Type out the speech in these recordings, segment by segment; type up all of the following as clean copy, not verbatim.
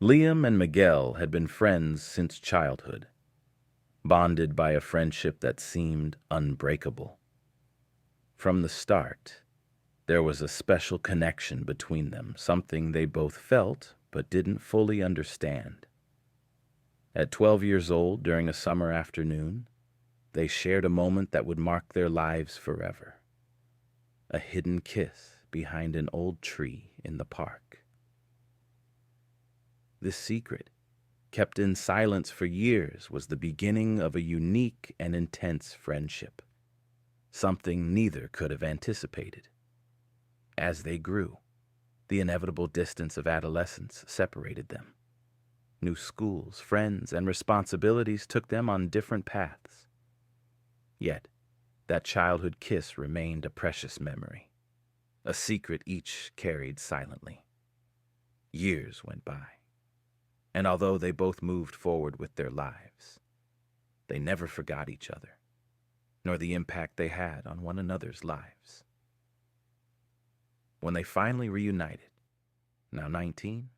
Liam and Miguel had been friends since childhood, bonded by a friendship that seemed unbreakable. From the start, there was a special connection between them, something they both felt but didn't fully understand. At 12 years old, during a summer afternoon, they shared a moment that would mark their lives forever. A hidden kiss behind an old tree in the park. This secret, kept in silence for years, was the beginning of a unique and intense friendship, something neither could have anticipated. As they grew, the inevitable distance of adolescence separated them. New schools, friends, and responsibilities took them on different paths. Yet, that childhood kiss remained a precious memory, a secret each carried silently. Years went by, and although they both moved forward with their lives, they never forgot each other, nor the impact they had on one another's lives. When they finally reunited, now 19,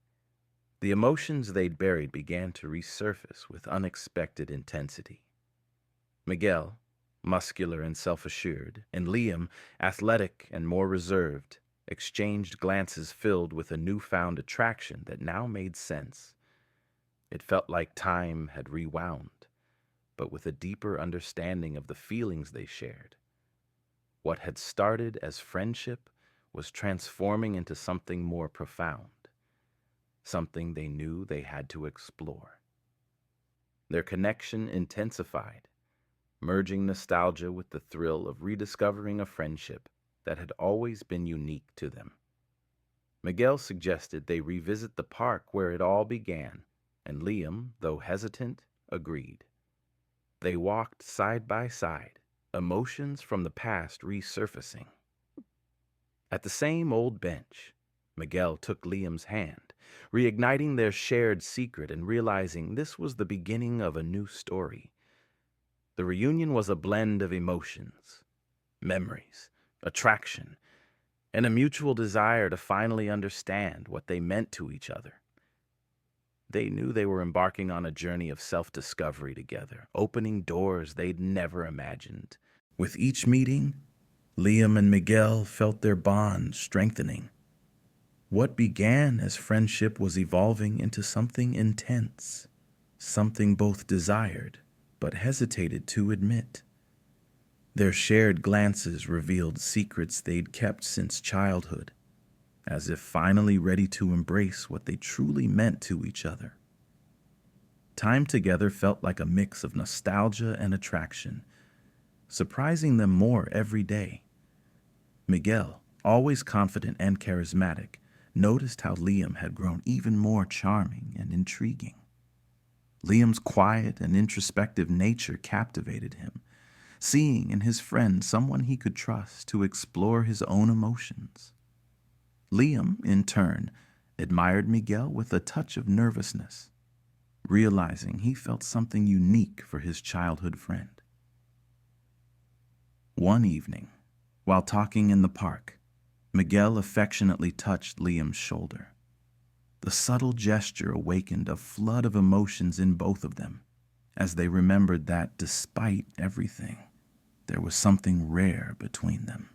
the emotions they'd buried began to resurface with unexpected intensity. Miguel, muscular and self-assured, and Liam, athletic and more reserved, exchanged glances filled with a newfound attraction that now made sense. It felt like time had rewound, but with a deeper understanding of the feelings they shared. What had started as friendship was transforming into something more profound, something they knew they had to explore. Their connection intensified, merging nostalgia with the thrill of rediscovering a friendship that had always been unique to them. Miguel suggested they revisit the park where it all began, and Liam, though hesitant, agreed. They walked side by side, emotions from the past resurfacing. At the same old bench, Miguel took Liam's hand, reigniting their shared secret and realizing this was the beginning of a new story. The reunion was a blend of emotions, memories, attraction, and a mutual desire to finally understand what they meant to each other. They knew they were embarking on a journey of self-discovery together, opening doors they'd never imagined. With each meeting, Liam and Miguel felt their bond strengthening. What began as friendship was evolving into something intense, something both desired but hesitated to admit. Their shared glances revealed secrets they'd kept since childhood, as if finally ready to embrace what they truly meant to each other. Time together felt like a mix of nostalgia and attraction, surprising them more every day. Miguel, always confident and charismatic, noticed how Liam had grown even more charming and intriguing. Liam's quiet and introspective nature captivated him, seeing in his friend someone he could trust to explore his own emotions. Liam, in turn, admired Miguel with a touch of nervousness, realizing he felt something unique for his childhood friend. One evening, while talking in the park, Miguel affectionately touched Liam's shoulder. The subtle gesture awakened a flood of emotions in both of them, as they remembered that, despite everything, there was something rare between them.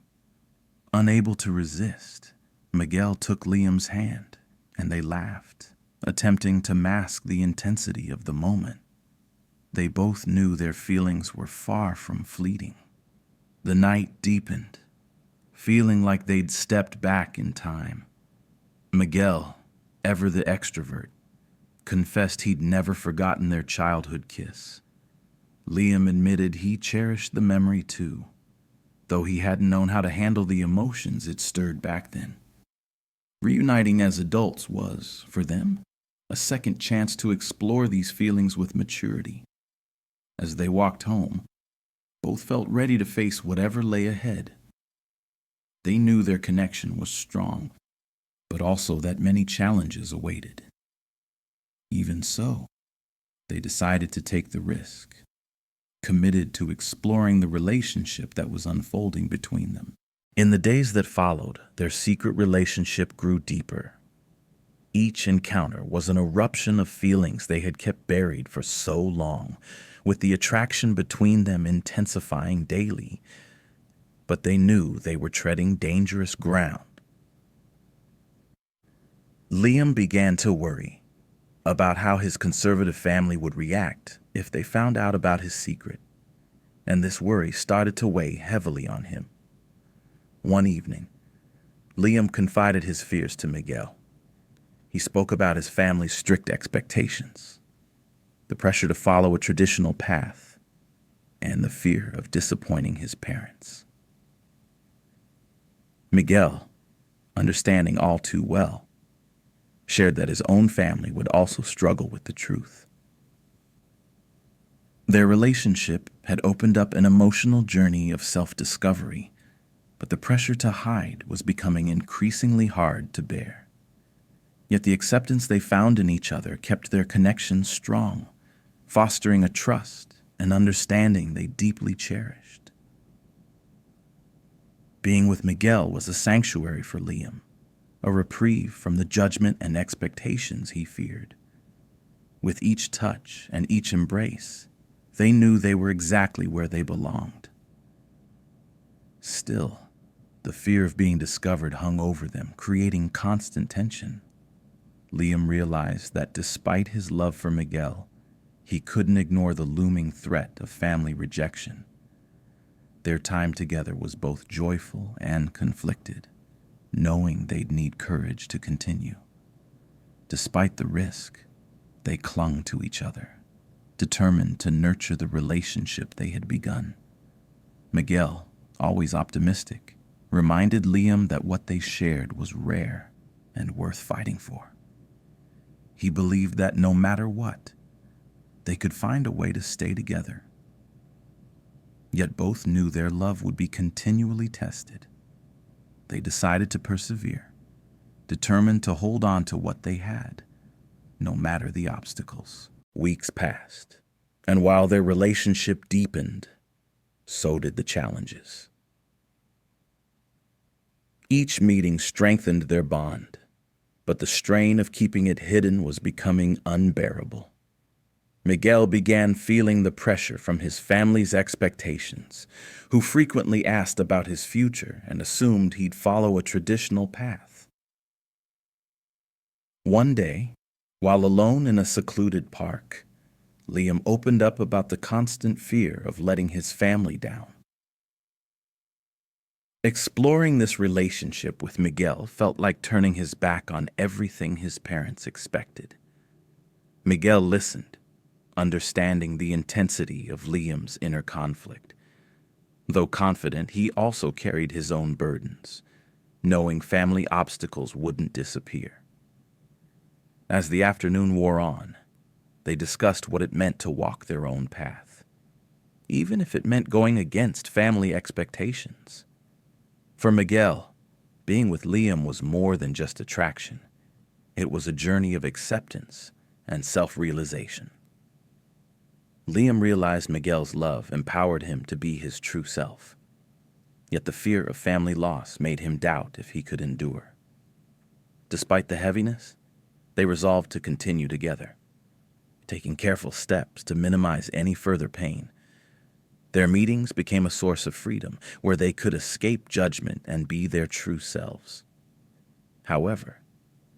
Unable to resist, Miguel took Liam's hand, and they laughed, attempting to mask the intensity of the moment. They both knew their feelings were far from fleeting. The night deepened, feeling like they'd stepped back in time. Miguel, ever the extrovert, confessed he'd never forgotten their childhood kiss. Liam admitted he cherished the memory too, though he hadn't known how to handle the emotions it stirred back then. Reuniting as adults was, for them, a second chance to explore these feelings with maturity. As they walked home, both felt ready to face whatever lay ahead. They knew their connection was strong, but also that many challenges awaited. Even so, they decided to take the risk, committed to exploring the relationship that was unfolding between them. In the days that followed, their secret relationship grew deeper. Each encounter was an eruption of feelings they had kept buried for so long, with the attraction between them intensifying daily. But they knew they were treading dangerous ground. Liam began to worry about how his conservative family would react if they found out about his secret, and this worry started to weigh heavily on him. One evening, Liam confided his fears to Miguel. He spoke about his family's strict expectations, the pressure to follow a traditional path, and the fear of disappointing his parents. Miguel, understanding all too well, shared that his own family would also struggle with the truth. Their relationship had opened up an emotional journey of self-discovery, but the pressure to hide was becoming increasingly hard to bear. Yet the acceptance they found in each other kept their connection strong, fostering a trust and understanding they deeply cherished. Being with Miguel was a sanctuary for Liam, a reprieve from the judgment and expectations he feared. With each touch and each embrace, they knew they were exactly where they belonged. Still, the fear of being discovered hung over them, creating constant tension. Liam realized that despite his love for Miguel, he couldn't ignore the looming threat of family rejection. Their time together was both joyful and conflicted, knowing they'd need courage to continue. Despite the risk, they clung to each other, determined to nurture the relationship they had begun. Miguel, always optimistic, reminded Liam that what they shared was rare and worth fighting for. He believed that no matter what, they could find a way to stay together. Yet both knew their love would be continually tested. They decided to persevere, determined to hold on to what they had, no matter the obstacles. Weeks passed, and while their relationship deepened, so did the challenges. Each meeting strengthened their bond, but the strain of keeping it hidden was becoming unbearable. Miguel began feeling the pressure from his family's expectations, who frequently asked about his future and assumed he'd follow a traditional path. One day, while alone in a secluded park, Liam opened up about the constant fear of letting his family down. Exploring this relationship with Miguel felt like turning his back on everything his parents expected. Miguel listened, understanding the intensity of Liam's inner conflict. Though confident, he also carried his own burdens, knowing family obstacles wouldn't disappear. As the afternoon wore on, they discussed what it meant to walk their own path, even if it meant going against family expectations. For Miguel, being with Liam was more than just attraction. It was a journey of acceptance and self-realization. Liam realized Miguel's love empowered him to be his true self. Yet the fear of family loss made him doubt if he could endure. Despite the heaviness, they resolved to continue together, taking careful steps to minimize any further pain. Their meetings became a source of freedom, where they could escape judgment and be their true selves. However,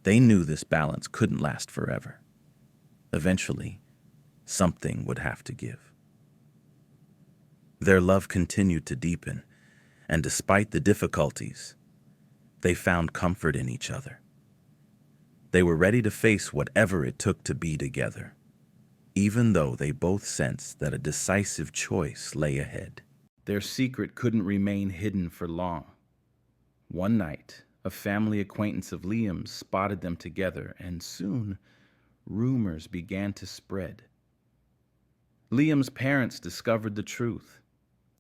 they knew this balance couldn't last forever. Eventually, something would have to give. Their love continued to deepen, and despite the difficulties, they found comfort in each other. They were ready to face whatever it took to be together, even though they both sensed that a decisive choice lay ahead. Their secret couldn't remain hidden for long. One night, a family acquaintance of Liam's spotted them together, and soon, rumors began to spread. Liam's parents discovered the truth,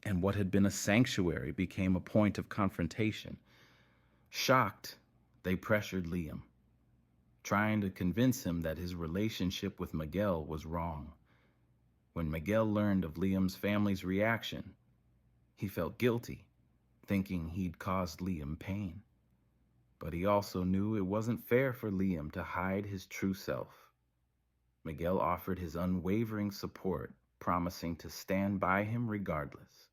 and what had been a sanctuary became a point of confrontation. Shocked, they pressured Liam, trying to convince him that his relationship with Miguel was wrong. When Miguel learned of Liam's family's reaction, he felt guilty, thinking he'd caused Liam pain. But he also knew it wasn't fair for Liam to hide his true self. Miguel offered his unwavering support, promising to stand by him regardless.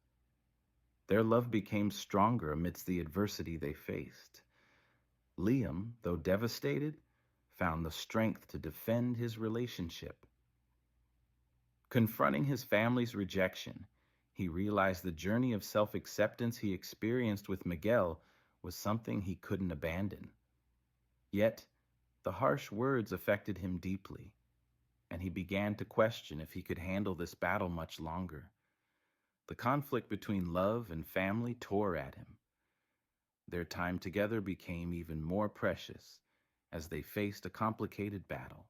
Their love became stronger amidst the adversity they faced. Liam, though devastated, found the strength to defend his relationship. Confronting his family's rejection, he realized the journey of self-acceptance he experienced with Miguel was something he couldn't abandon. Yet, the harsh words affected him deeply, and he began to question if he could handle this battle much longer. The conflict between love and family tore at him. Their time together became even more precious as they faced a complicated battle.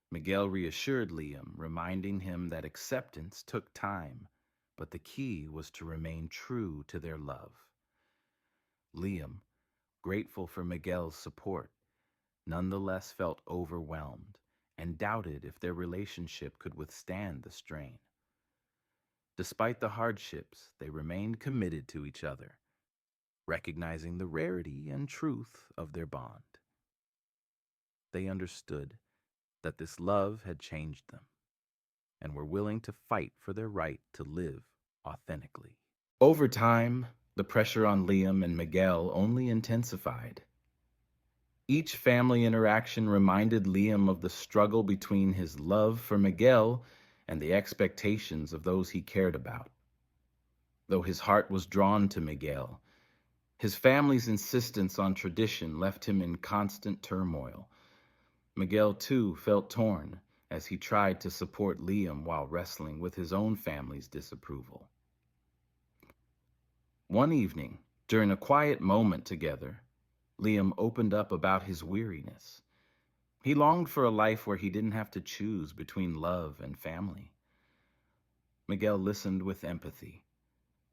Miguel reassured Liam, reminding him that acceptance took time, but the key was to remain true to their love. Liam, grateful for Miguel's support, nonetheless felt overwhelmed and doubted if their relationship could withstand the strain. Despite the hardships, they remained committed to each other, recognizing the rarity and truth of their bond. They understood that this love had changed them and were willing to fight for their right to live authentically. Over time, the pressure on Liam and Miguel only intensified. Each family interaction reminded Liam of the struggle between his love for Miguel and the expectations of those he cared about. Though his heart was drawn to Miguel, his family's insistence on tradition left him in constant turmoil. Miguel, too, felt torn as he tried to support Liam while wrestling with his own family's disapproval. One evening, during a quiet moment together, Liam opened up about his weariness. He longed for a life where he didn't have to choose between love and family. Miguel listened with empathy,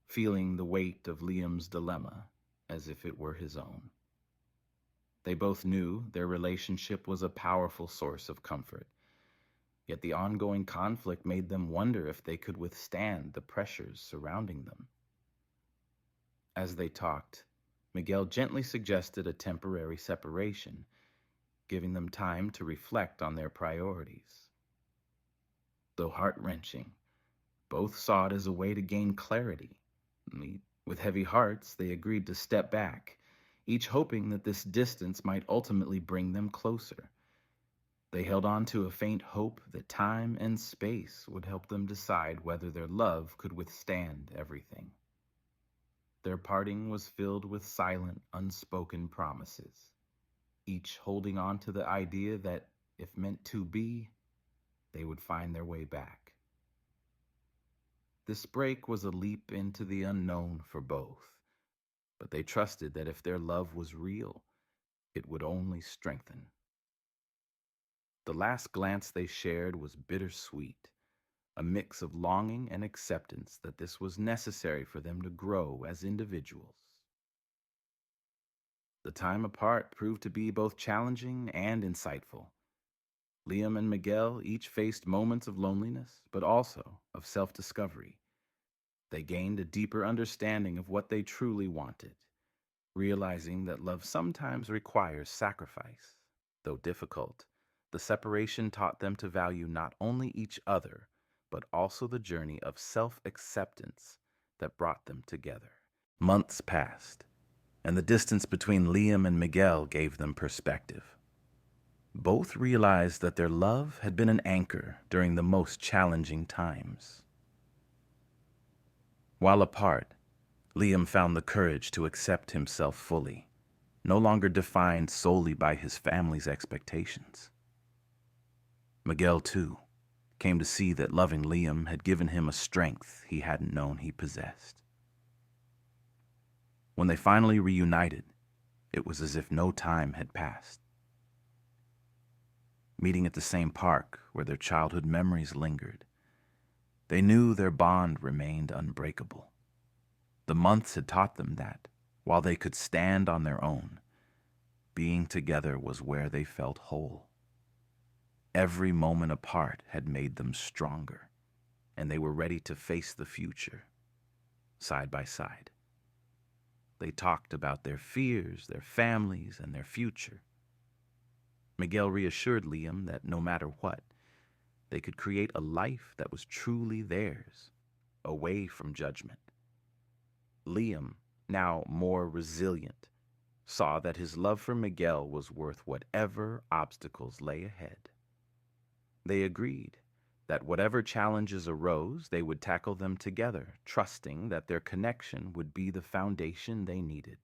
feeling the weight of Liam's dilemma as if it were his own. They both knew their relationship was a powerful source of comfort, yet the ongoing conflict made them wonder if they could withstand the pressures surrounding them. As they talked, Miguel gently suggested a temporary separation, giving them time to reflect on their priorities. Though heart-wrenching, both saw it as a way to gain clarity. With heavy hearts, they agreed to step back, each hoping that this distance might ultimately bring them closer. They held on to a faint hope that time and space would help them decide whether their love could withstand everything. Their parting was filled with silent, unspoken promises, each holding on to the idea that, if meant to be, they would find their way back. This break was a leap into the unknown for both, but they trusted that if their love was real, it would only strengthen. The last glance they shared was bittersweet, a mix of longing and acceptance that this was necessary for them to grow as individuals. The time apart proved to be both challenging and insightful. Liam and Miguel each faced moments of loneliness, but also of self-discovery. They gained a deeper understanding of what they truly wanted, realizing that love sometimes requires sacrifice. Though difficult, the separation taught them to value not only each other, but also the journey of self-acceptance that brought them together. Months passed, and the distance between Liam and Miguel gave them perspective. Both realized that their love had been an anchor during the most challenging times. While apart, Liam found the courage to accept himself fully, no longer defined solely by his family's expectations. Miguel, too, came to see that loving Liam had given him a strength he hadn't known he possessed. When they finally reunited, it was as if no time had passed. Meeting at the same park where their childhood memories lingered, they knew their bond remained unbreakable. The months had taught them that, while they could stand on their own, being together was where they felt whole. Every moment apart had made them stronger, and they were ready to face the future, side by side. They talked about their fears, their families, and their future. Miguel reassured Liam that no matter what, they could create a life that was truly theirs, away from judgment. Liam, now more resilient, saw that his love for Miguel was worth whatever obstacles lay ahead. They agreed that whatever challenges arose, they would tackle them together, trusting that their connection would be the foundation they needed.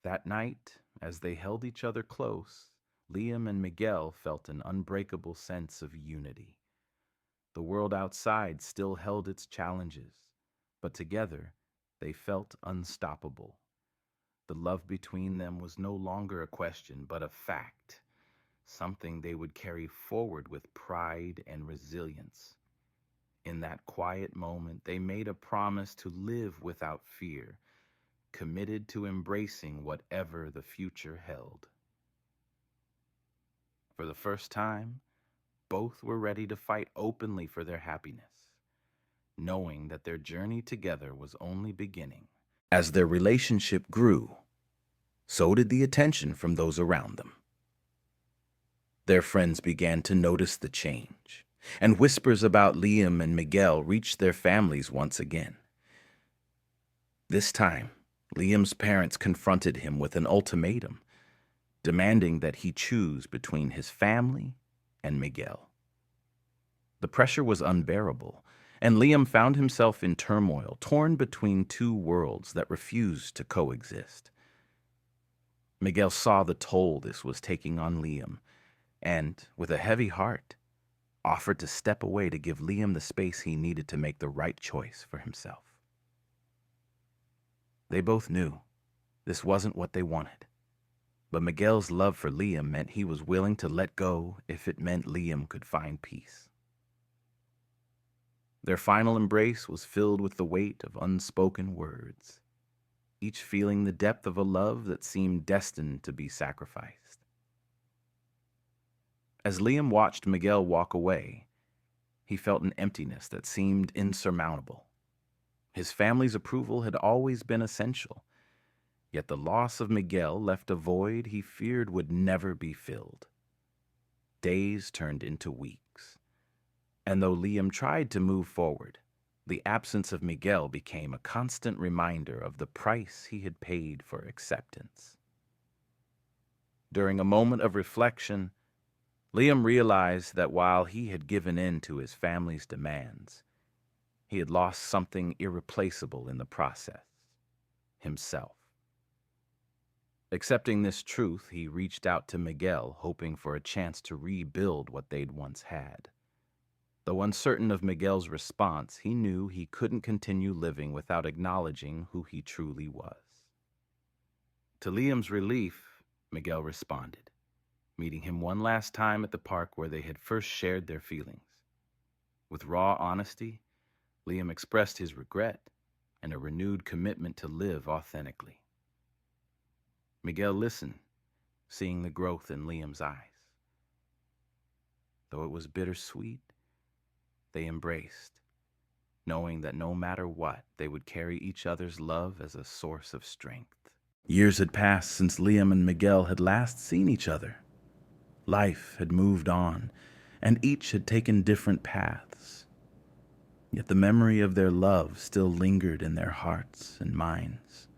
That night, as they held each other close, Liam and Miguel felt an unbreakable sense of unity. The world outside still held its challenges, but together they felt unstoppable. The love between them was no longer a question, but a fact, something they would carry forward with pride and resilience. In that quiet moment, they made a promise to live without fear, committed to embracing whatever the future held. For the first time, both were ready to fight openly for their happiness, knowing that their journey together was only beginning. As their relationship grew, so did the attention from those around them. Their friends began to notice the change, and whispers about Liam and Miguel reached their families once again. This time, Liam's parents confronted him with an ultimatum, demanding that he choose between his family and Miguel. The pressure was unbearable, and Liam found himself in turmoil, torn between two worlds that refused to coexist. Miguel saw the toll this was taking on Liam, and, with a heavy heart, offered to step away to give Liam the space he needed to make the right choice for himself. They both knew this wasn't what they wanted, but Miguel's love for Liam meant he was willing to let go if it meant Liam could find peace. Their final embrace was filled with the weight of unspoken words, each feeling the depth of a love that seemed destined to be sacrificed. As Liam watched Miguel walk away, he felt an emptiness that seemed insurmountable. His family's approval had always been essential, yet the loss of Miguel left a void he feared would never be filled. Days turned into weeks, and though Liam tried to move forward, the absence of Miguel became a constant reminder of the price he had paid for acceptance. During a moment of reflection, Liam realized that while he had given in to his family's demands, he had lost something irreplaceable in the process: himself. Accepting this truth, he reached out to Miguel, hoping for a chance to rebuild what they'd once had. Though uncertain of Miguel's response, he knew he couldn't continue living without acknowledging who he truly was. To Liam's relief, Miguel responded, meeting him one last time at the park where they had first shared their feelings. With raw honesty, Liam expressed his regret and a renewed commitment to live authentically. Miguel listened, seeing the growth in Liam's eyes. Though it was bittersweet, they embraced, knowing that no matter what, they would carry each other's love as a source of strength. Years had passed since Liam and Miguel had last seen each other. Life had moved on, and each had taken different paths. Yet the memory of their love still lingered in their hearts and minds.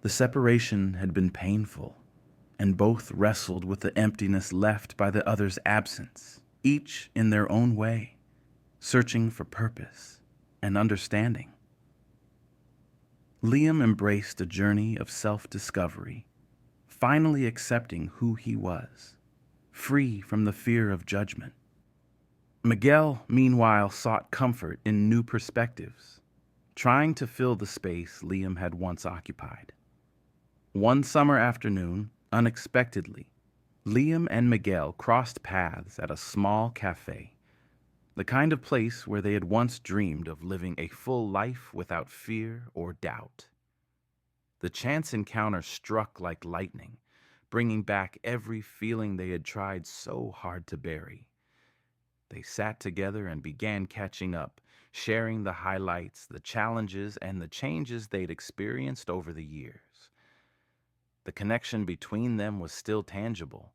The separation had been painful, and both wrestled with the emptiness left by the other's absence, each in their own way, searching for purpose and understanding. Liam embraced a journey of self-discovery, finally accepting who he was, free from the fear of judgment. Miguel, meanwhile, sought comfort in new perspectives, trying to fill the space Liam had once occupied. One summer afternoon, unexpectedly, Liam and Miguel crossed paths at a small cafe, the kind of place where they had once dreamed of living a full life without fear or doubt. The chance encounter struck like lightning, bringing back every feeling they had tried so hard to bury. They sat together and began catching up, sharing the highlights, the challenges, and the changes they'd experienced over the years. The connection between them was still tangible.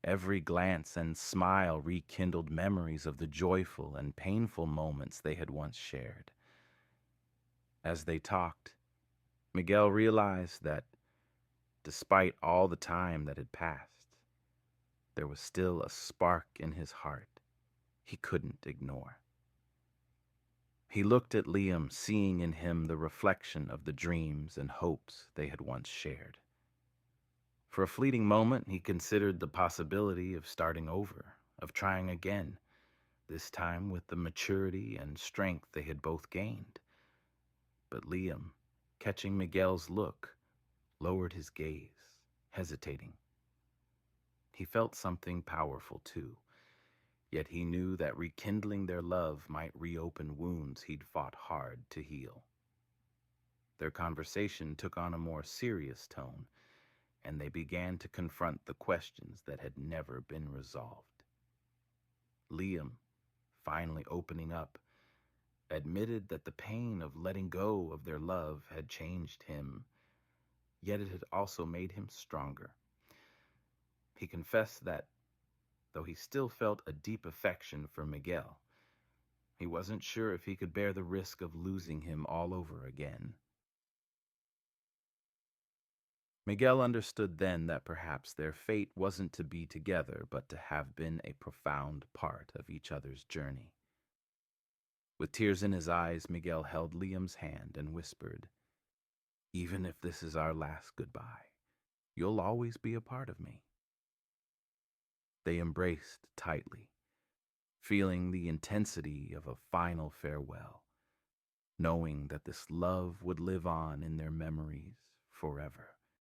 Every glance and smile rekindled memories of the joyful and painful moments they had once shared. As they talked, Miguel realized that, despite all the time that had passed, there was still a spark in his heart he couldn't ignore. He looked at Liam, seeing in him the reflection of the dreams and hopes they had once shared. For a fleeting moment, he considered the possibility of starting over, of trying again, this time with the maturity and strength they had both gained. But Liam, catching Miguel's look, lowered his gaze, hesitating. He felt something powerful too, yet he knew that rekindling their love might reopen wounds he'd fought hard to heal. Their conversation took on a more serious tone, and they began to confront the questions that had never been resolved. Liam, finally opening up, admitted that the pain of letting go of their love had changed him, yet it had also made him stronger. He confessed that, though he still felt a deep affection for Miguel, he wasn't sure if he could bear the risk of losing him all over again. Miguel understood then that perhaps their fate wasn't to be together, but to have been a profound part of each other's journey. With tears in his eyes, Miguel held Liam's hand and whispered, "Even if this is our last goodbye, you'll always be a part of me." They embraced tightly, feeling the intensity of a final farewell, knowing that this love would live on in their memories forever.